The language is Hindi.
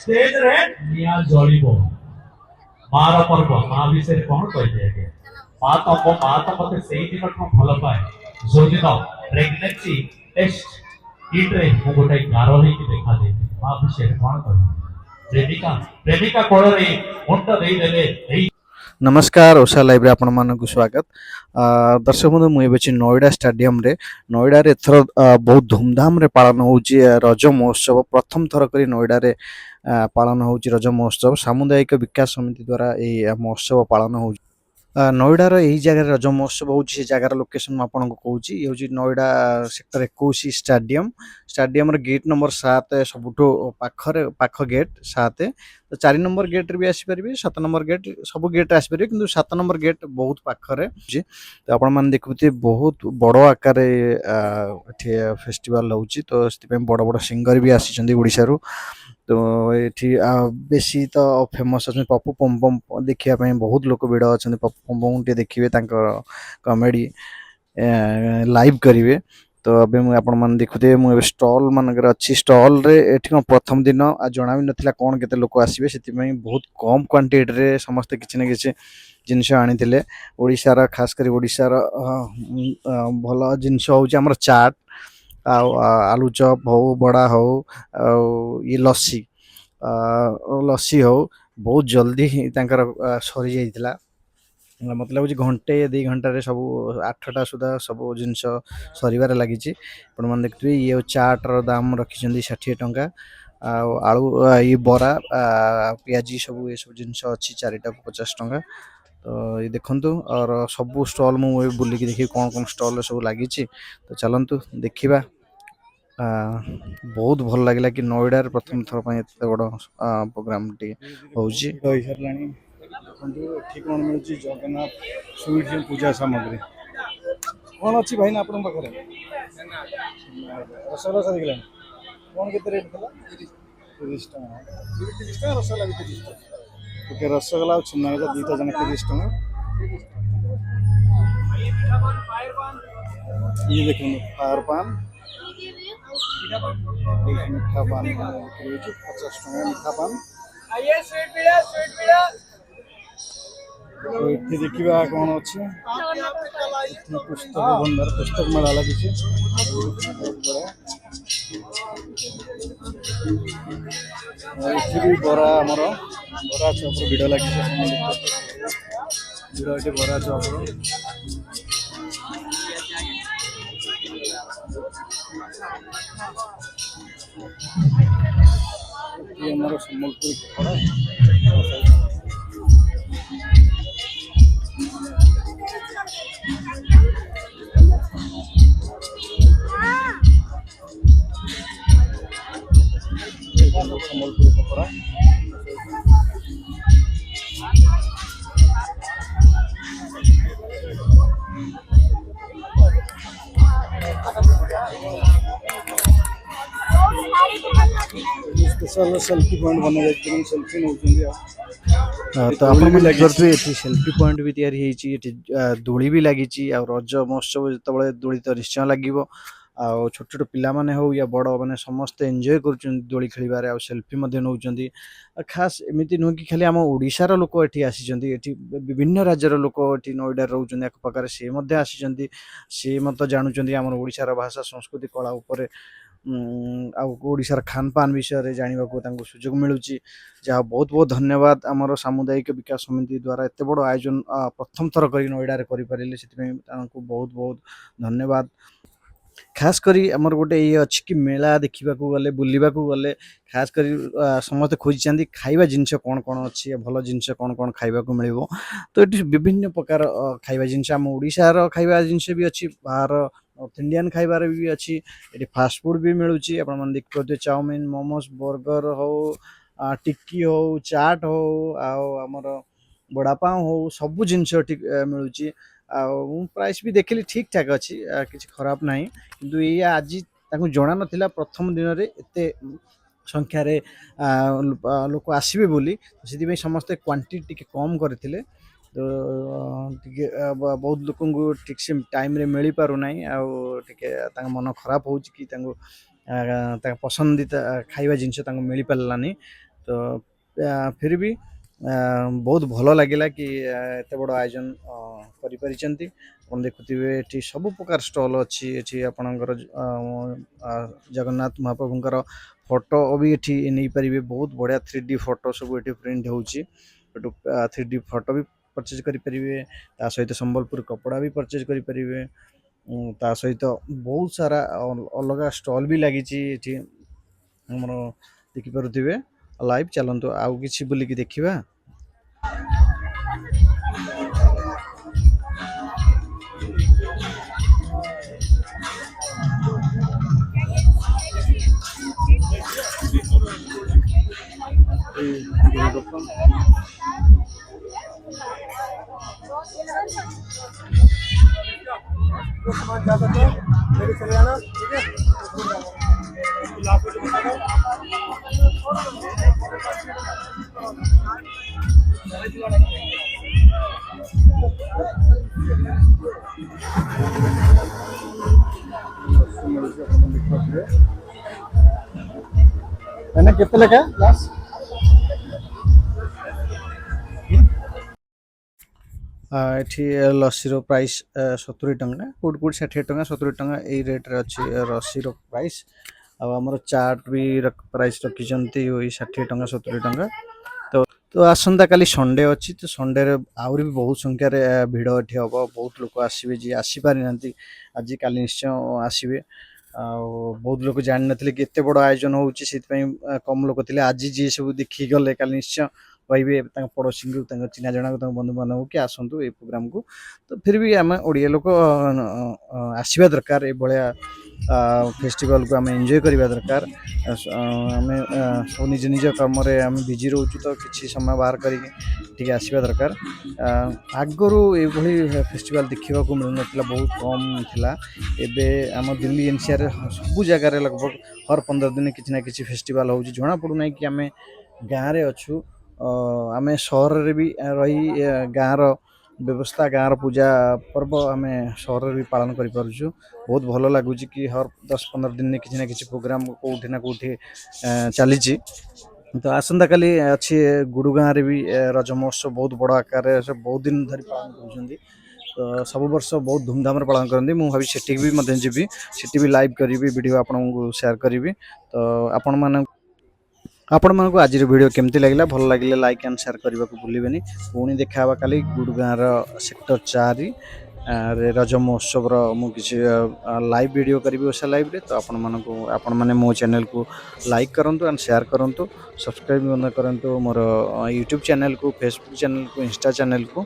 स्टेज रे निया जलिबो मार पर्व माँ विषय कौन कही माँ तो मत से दिन भल पाए जो दिन प्रेगनेंसी टेस्ट किट रे मु गोटे गार देखा दे माँ विषय कौन कह प्रेमिका प्रेमिका कोल रे मुंड दे देले। नमस्कार ओषा लाइव आपण मानक स्वागत। दर्शक बंधु मुझे नोएडा स्टेडियम रे नोएडा रे एथर बहुत धूमधाम रे पालन होउची रज महोत्सव प्रथम थर करी नोएडा रे पालन होउची रज महोत्सव सामुदायिक विकास समिति द्वारा ए महोत्सव पालन होउची। नोएडार यही जगह रज महोत्सव हो जगार लोकेशन आपको कौच ये Noida sector 21 stadium gate number 7 सबुठ पाखरे पाख गेट 7 तो 4 नंबर गेट रे भी आसीपारे 7 नंबर गेट सब गेट आसपारे कि 7 नंबर गेट बहुत पाखरे तो आपण मैंने देखुए बहुत बड़ आकार फेस्टिवल होची तो बड़ बड़ सिंगर भी आसी ओडिशा रु तो ये बेसी तो फेमस अच्छे पप्पू पमपम देखा बहुत लोग भिड़ अच्छा पप्पू पमपम टे देखिए कमेडी लाइव करेंगे। तो अभी मुझे आपण मैंने देखुए मुझे स्टल मानक अच्छी स्टल रे ये प्रथम दिन जना भी नाला कौन के लोक आसवे से बहुत कम क्वांटिटी रे समस्ते किसी ना कि जिनस आनी ओडिशार खास कर ओडिशार भल जिनस हूँ चाट आलू चप हो बड़ा हो ये लस्सी लस्सी हो बहुत जल्दी सरी जाइए मत लगुच घंटे 2 घंटे सब 8टा सुधा सब जिनस सर लगी मैंने देखिए ये चाट्र दाम रखी 60 टंका आलू ये बरा पियाजी सब ये सब जिनस अच्छी 4टा 50 टंका तो ये देखु और सब स्टल मुझे बुलिकी देखिए कौन कौन स्टल सब लगी तो चलतु देखा बहुत भल लगे कि नोएडा प्रथम थर पर एत बड़ प्रोग्राम टी होची कौन मिलूँ जगन्नाथ स्वीट पूजा सामग्री कौन अच्छी भाई ना आप रसगोला सा दिखला कौन के रेट था 30 टका 30 टका रसगोला भी 30 टका ओके रसगोला और छेना गजा दुईटा जाना 30 टका ये देखो फायर पान मीठा पान 50 टका मीठा पान तो ये देखा कौन अच्छे पुस्तक भंडार पुस्तक मेला लगी बरा आमर बरा चपर भिड़ लगी भिड़ ये बरा चपर हमारा सम्बलपुर कपड़ा सम्बलपुर कपड़ा स्पेशल सेल्फी पॉइंट बना जाए सेल्फी नौ तो आप सेल्फी पॉइंट भी या दोली भी लगी रज महोत्सव जो दोली तो निश्चय लगे आ छोट छोट पिला माने हो या बड़ माने समस्त एंजॉय कर खेल सेल्फी नौ खास एमती नुह कि खाली आम ओडिशार लोक ये आसी विभिन्न राज्यर लोक ये नोएडा रोचे आखपाखे सी आसी सी मत जानूँ आम ओडिशार भाषा संस्कृति कला उपर ओडिशार खान पान विषय जाना सुजोग मिलूँ जहाँ बहुत बहुत धन्यवाद आमर सामुदायिक विकास समिति द्वारा एत बड़ आयोजन प्रथम थर कर नोएडा करें से बहुत बहुत धन्यवाद। खास करी आमर गोटे ये अच्छी कि मेला देखा गले बुलवा गले खास कर समस्त खोजी खाଇବା जिनस कौन कौन अच्छी भल जिनस कौन कौन खाइबा मिल तो ये विभिन्न प्रकार खाଇବା जिनस आम ओडिशार खाଇବା जिनस भी अच्छी बाहर नॉर्थ इंडियन खाइबार भी अच्छी ये फास्ट फूड भी मिलूँ आपने देखिए चाउमिन मोमोज बर्गर हो टिक्की हो चाट हो आमर बड़ापाव हो सब जिनस मिलूँ प्राइस भी देखिली ठीक ठाक अच्छी किसी खराब ना किंतु ये आज जना ना प्रथम दिन में एत संख्यार लोक आसवे बोली से समस्ते क्वांटिटी कम करते तो बहुत लोक ठीक से टाइम रे मिल पारना आगे मन खराब हो कि पसंदीदा खाଇବା जिनस मिल पारानी तो फिर भी बहुत भल लगिला कि एत बड़ आयोजन करिपरिचंती आपण देखुथिबे एठी सब प्रकार स्टॉल अछि एठी आपणकर जगन्नाथ महाप्रभुंकर फोटो भी एठी नै परिबे बहुत बढ़िया 3D फोटो सब एठी प्रिंट होउची एटू 3D फोटो भी परचेज करि परिबे ता सहित संबलपुर कपड़ा भी परचेज करि परिबे ता सहित बहुत सारा अलग स्टॉल भी लागिची एठी हमरो देखि पारुथिबे लाइव चलंतु आउ किछि बुलिकी देखिबा। केते लेखा ग्लास एठी लस्सी प्राइस 70 टंका कोट कोट 60 टंका 70 टंका ए रेट रे अछि लस्सी प्राइस आ हमर चाट भी प्राइस रखिचंती ओई 60 टंका 70 टंका तो आसंता काली संडे अछि तो संडे रे आउरी भी बहुत संख्या रे भिड़ एठी हबो बहुत लोक आसीबे जे आसी पारि नांती आज काली निश्चय आसीबे आ बहुत लोक जानि नथिले कि एते बड़ आयोजन होउची सेति कम लोक थिले आज जे सब देखि गले काली निश्चय कहबे पड़ोसी को चिन्हा जना को बंधु बांधव कि आसतु ए प्रोग्राम को तो फिर भी आम ओडिया लोक आसवा दरकार ए भलिया फेस्टिवल को आम एंजॉय करबा दरकार आम सब निज निज कर्म रे आम बिजी रोचु तो किछि समय बाहर करके आसवा दरकार आगरू ए भली फेस्टिवल देखा को मिल नथिला बहुत कम थिला एबे आम दिल्ली एनसीआर सब जगह लगभग हर 15 दिन किछि ना किछि फेस्टिवल होउची जना पडु नै कि आम गाँव रे अच्छु आम सहर रे भी रही गाँव व्यवस्था गाँव पूजा पर्व आम सहर भी पालन कर पारुछु बहुत भल लगुच कि हर 10-15 दिन किसी ना किसी प्रोग्राम कौटी ना कौटी चली तो आसंता काली अच्छी गुड़गाँव रे भी रज महोत्सव बहुत बड़ आकार बहुत दिन धरी पालन कर तो सब वर्ष बहुत धूमधाम पालन करती मुझे भावी सेठी भी जीवी सेठी भी लाइव करी वीडियो आपको शेयर करी तो आपण मानक आज वीडियो केमती लगिला भल लगिले लाइक एंड शेयर करने को भूलिबेनी पुणी देखा काली गुड़गाँव सेक्टर 4 रज महोत्सव मुझे लाइव वीडियो करी ओसा लाइव रे तो आपण माने मो चैनल को लाइक करंतु एंड शेयर करंतु सब्सक्राइब करंतु मोर यूट्यूब चैनल को फेसबुक चैनल को इंस्टा चैनल को।